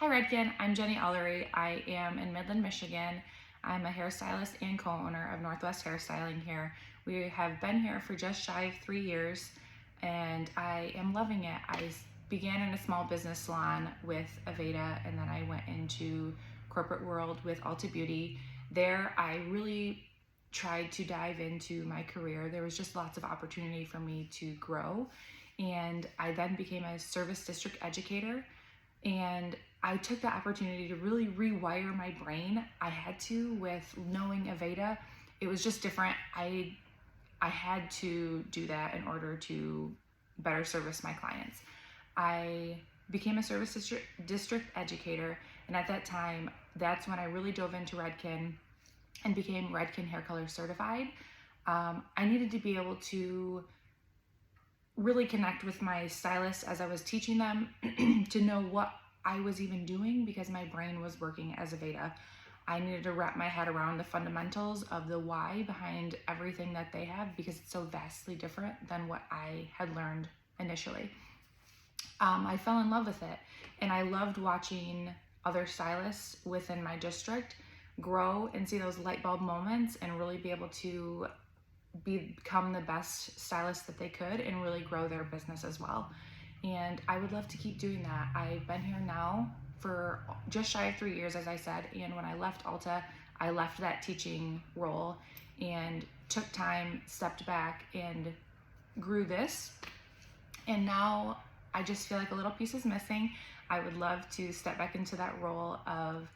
Hi Redken, I'm Jenni Ullery. I am in Midland, Michigan. I'm a hairstylist and co-owner of Northwest Hairstyling here. We have been here for just shy of 3 years and I am loving it. I began in a small business salon with Aveda and then I went into corporate world with Ulta Beauty. There I really tried to dive into my career. There was just lots of opportunity for me to grow, and I then became a service district educator, and I took the opportunity to really rewire my brain. I had to, with knowing Aveda. It was just different. I had to do that in order to better service my clients. I became a service district educator, and at that time, that's when I really dove into Redken and became Redken hair color certified. I needed to be able to really connect with my stylists as I was teaching them to know what I was even doing, because my brain was working as Aveda. I needed to wrap my head around the fundamentals of the why behind everything that they have, because it's so vastly different than what I had learned initially. I fell in love with it, and I loved watching other stylists within my district grow and see those light bulb moments and really be able to become the best stylist that they could and really grow their business as well. And I would love to keep doing that. I've been here now for just shy of 3 years, as I said, and when I left Ulta, I left that teaching role and took time, stepped back, and grew this. And now I just feel like a little piece is missing. I would love to step back into that role of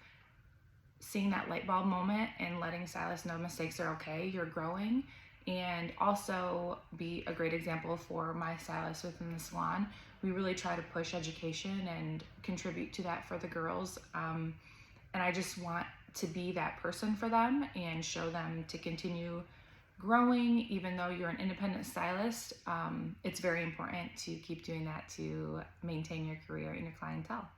seeing that light bulb moment and letting stylists know mistakes are okay, you're growing, and also be a great example for my stylists within the salon. We really try to push education and contribute to that for the girls. And I just want to be that person for them and show them to continue growing. Even though you're an independent stylist, it's very important to keep doing that to maintain your career and your clientele.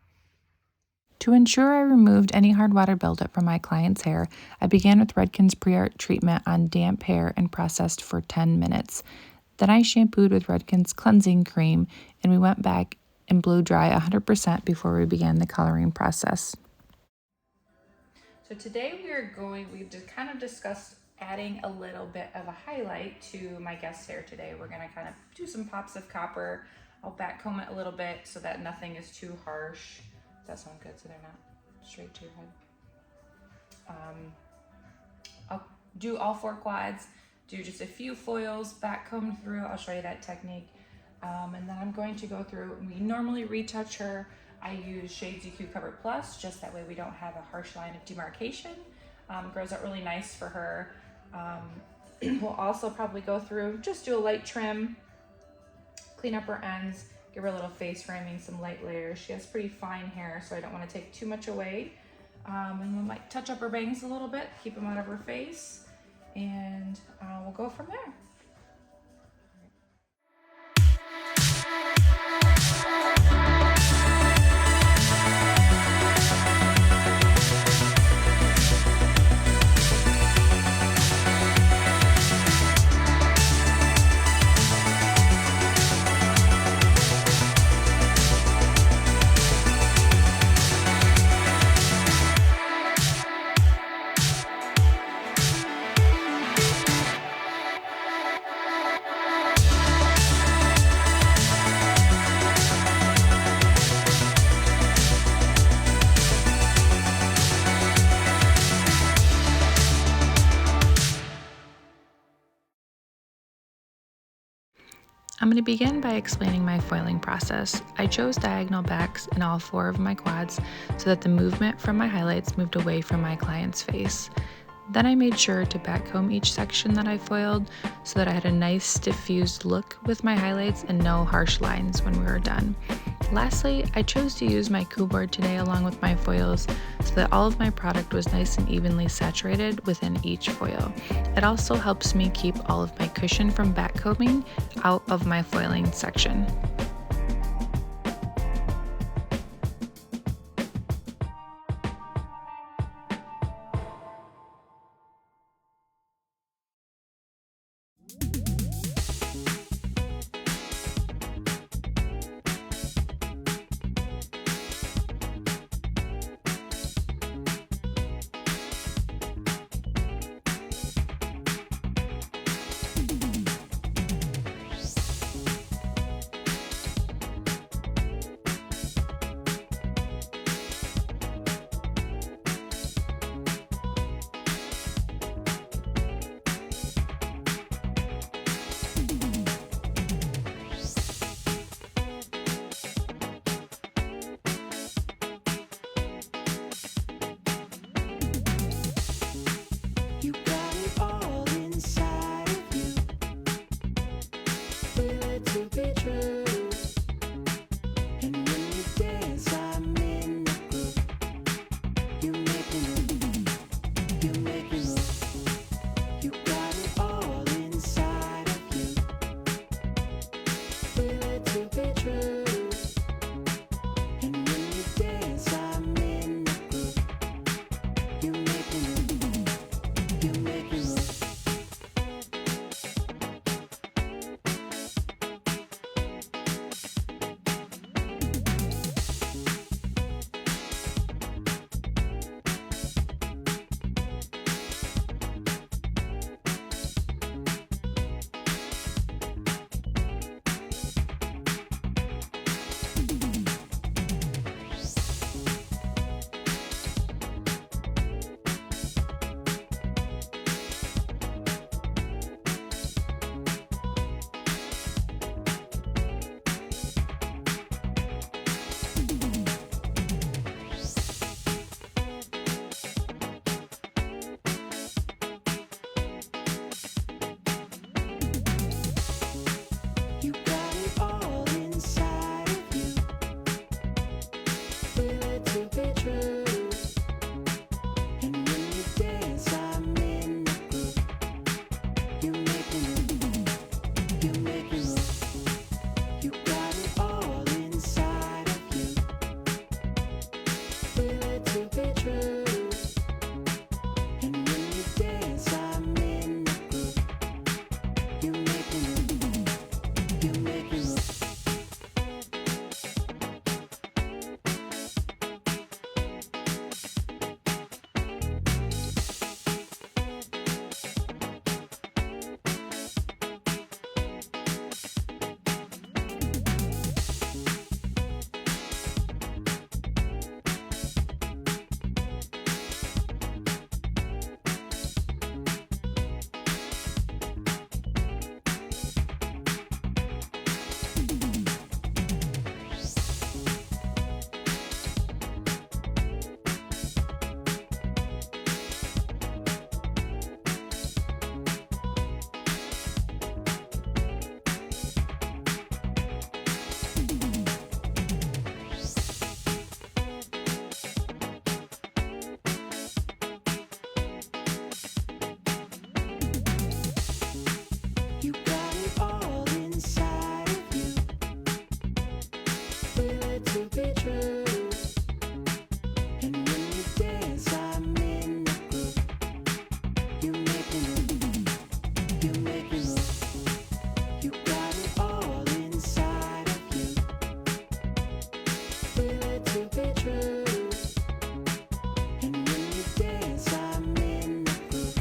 To ensure I removed any hard water buildup from my client's hair, I began with Redken's pre-art treatment on damp hair and processed for 10 minutes. Then I shampooed with Redken's cleansing cream, and we went back and blew dry 100% before we began the coloring process. So today we've just kind of discussed adding a little bit of a highlight to my guest's hair today. We're gonna kind of do some pops of copper. I'll back comb it a little bit so that nothing is too harsh. Does that sound good? So they're not straight to your head. I'll do all 4 quads, do just a few foils, back comb through. I'll show you that technique. And then I'm going to go through, we normally retouch her. I use Shades EQ Cover Plus, just that way we don't have a harsh line of demarcation. Grows out really nice for her. We'll also probably go through, just do a light trim, clean up her ends, give her a little face framing, some light layers. She has pretty fine hair, so I don't want to take too much away. And we might touch up her bangs a little bit, keep them out of her face, and we'll go from there. I'm going to begin by explaining my foiling process. I chose diagonal backs in all 4 of my quads so that the movement from my highlights moved away from my client's face. Then I made sure to back comb each section that I foiled so that I had a nice stiff fused look with my highlights and no harsh lines when we were done. Lastly, I chose to use my coup board today along with my foils so that all of my product was nice and evenly saturated within each foil. It also helps me keep all of my cushion from back combing out of my foiling section.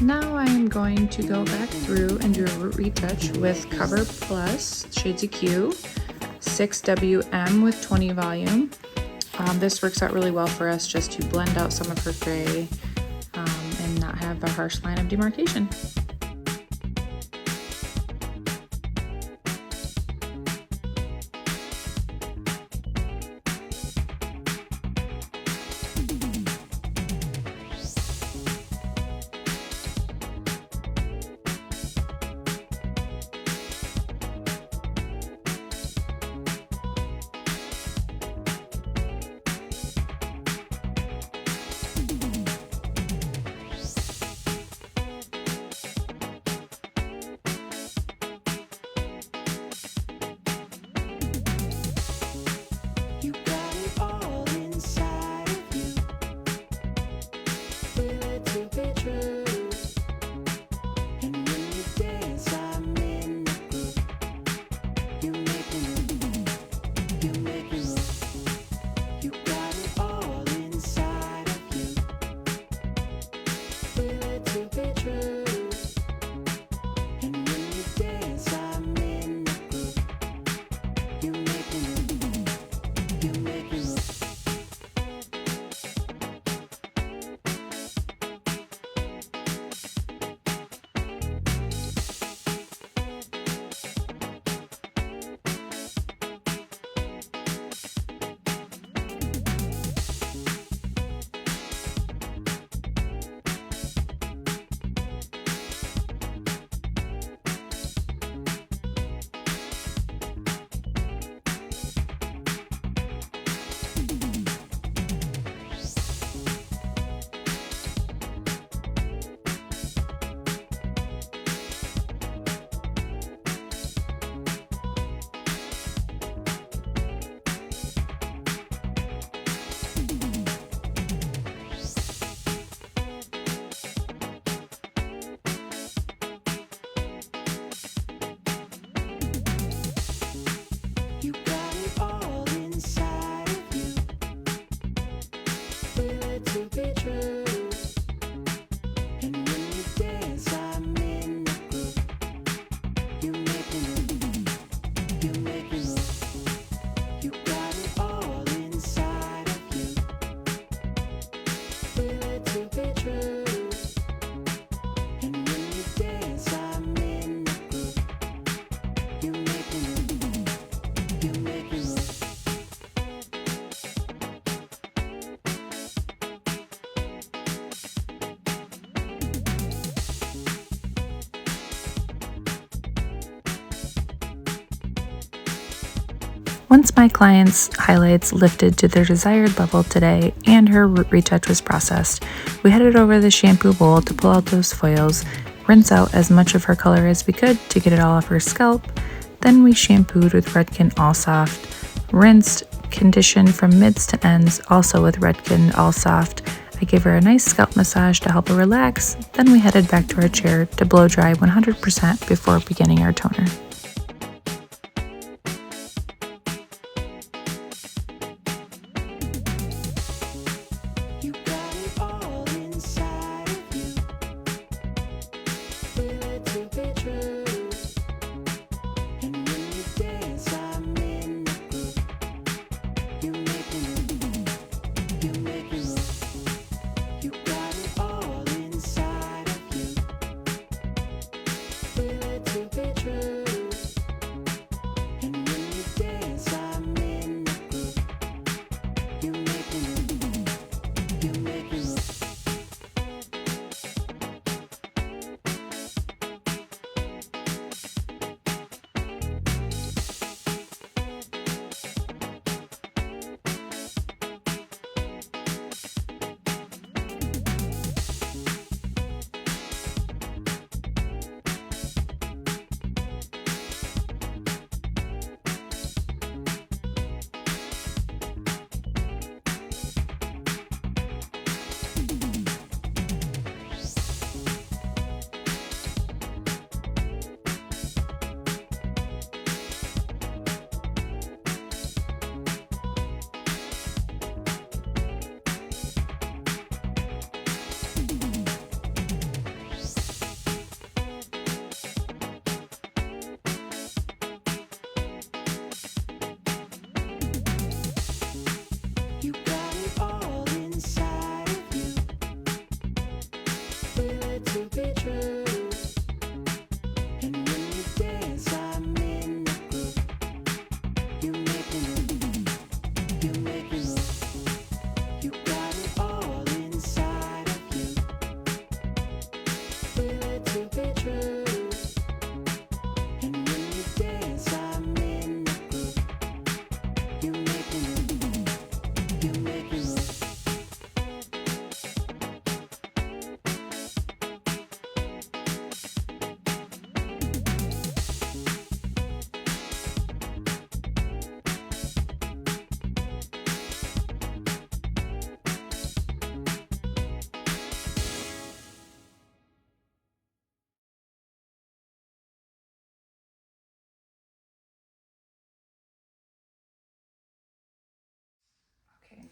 Now I am going to go back through and do a root retouch with Cover Plus Shades of Q, 6WM with 20 volume. This works out really well for us just to blend out some of her gray and not have a harsh line of demarcation. Once my client's highlights lifted to their desired level today and her root retouch was processed, we headed over to the shampoo bowl to pull out those foils, rinse out as much of her color as we could to get it all off her scalp. Then we shampooed with Redken All Soft, rinsed, conditioned from mids to ends, also with Redken All Soft. I gave her a nice scalp massage to help her relax. Then we headed back to our chair to blow dry 100% before beginning our toner. Feel it to be true.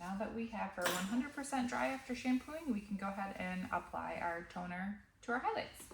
Now that we have her 100% dry after shampooing, we can go ahead and apply our toner to our highlights.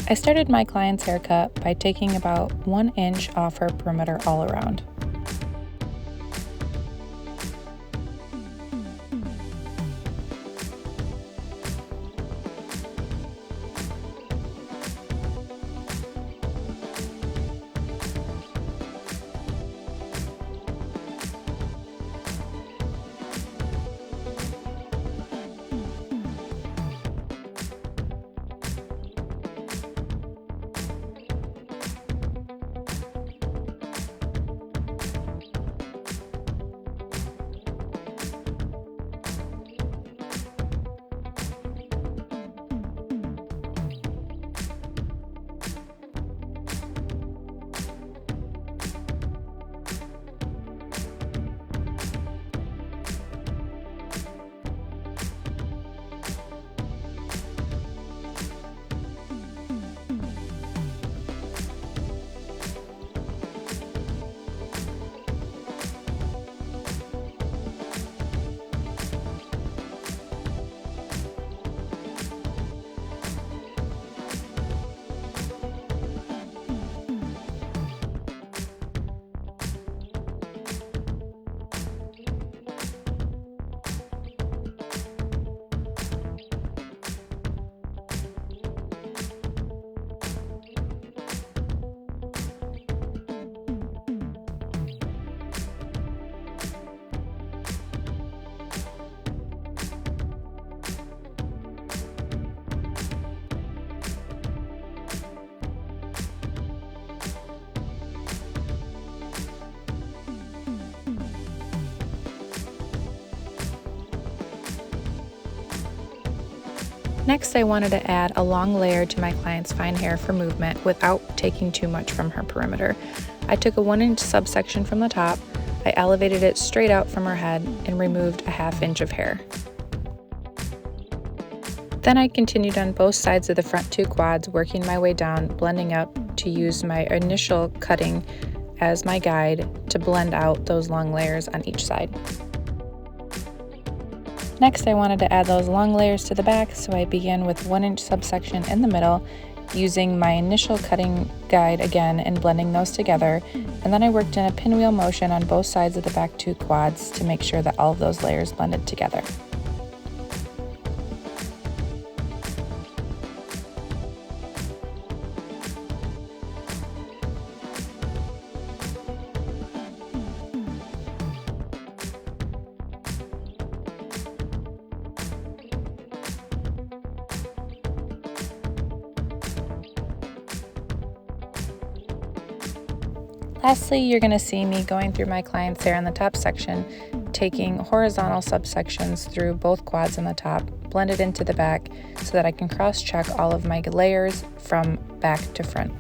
I started my client's haircut by taking about 1 inch off her perimeter all around. Next, I wanted to add a long layer to my client's fine hair for movement without taking too much from her perimeter. I took a 1-inch subsection from the top, I elevated it straight out from her head, and removed a 1/2 inch of hair. Then I continued on both sides of the front 2 quads, working my way down, blending up to use my initial cutting as my guide to blend out those long layers on each side. Next, I wanted to add those long layers to the back, so I began with 1-inch subsection in the middle, using my initial cutting guide again and blending those together, and then I worked in a pinwheel motion on both sides of the back 2 quads to make sure that all of those layers blended together. Lastly, you're going to see me going through my client's hair in the top section, taking horizontal subsections through both quads on the top, blend it into the back so that I can cross-check all of my layers from back to front.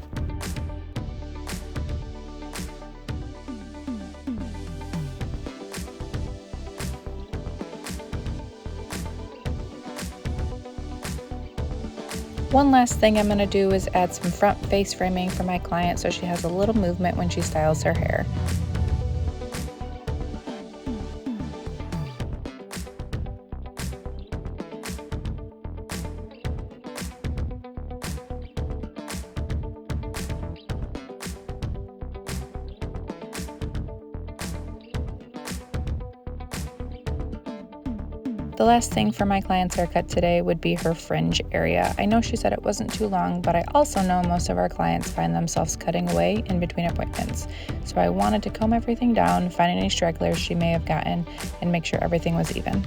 One last thing I'm going to do is add some front face framing for my client so she has a little movement when she styles her hair. The last thing for my client's haircut today would be her fringe area. I know she said it wasn't too long, but I also know most of our clients find themselves cutting away in between appointments. So I wanted to comb everything down, find any stragglers she may have gotten, and make sure everything was even.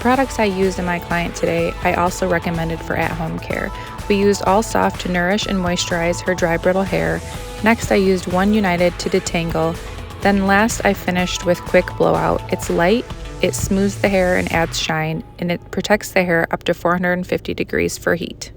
products I used in my client today, I also recommended for at-home care. We used All Soft to nourish and moisturize her dry brittle hair. Next, I used One United to detangle. Then last, I finished with Quick Blowout. It's light, it smooths the hair and adds shine, and it protects the hair up to 450 degrees for heat.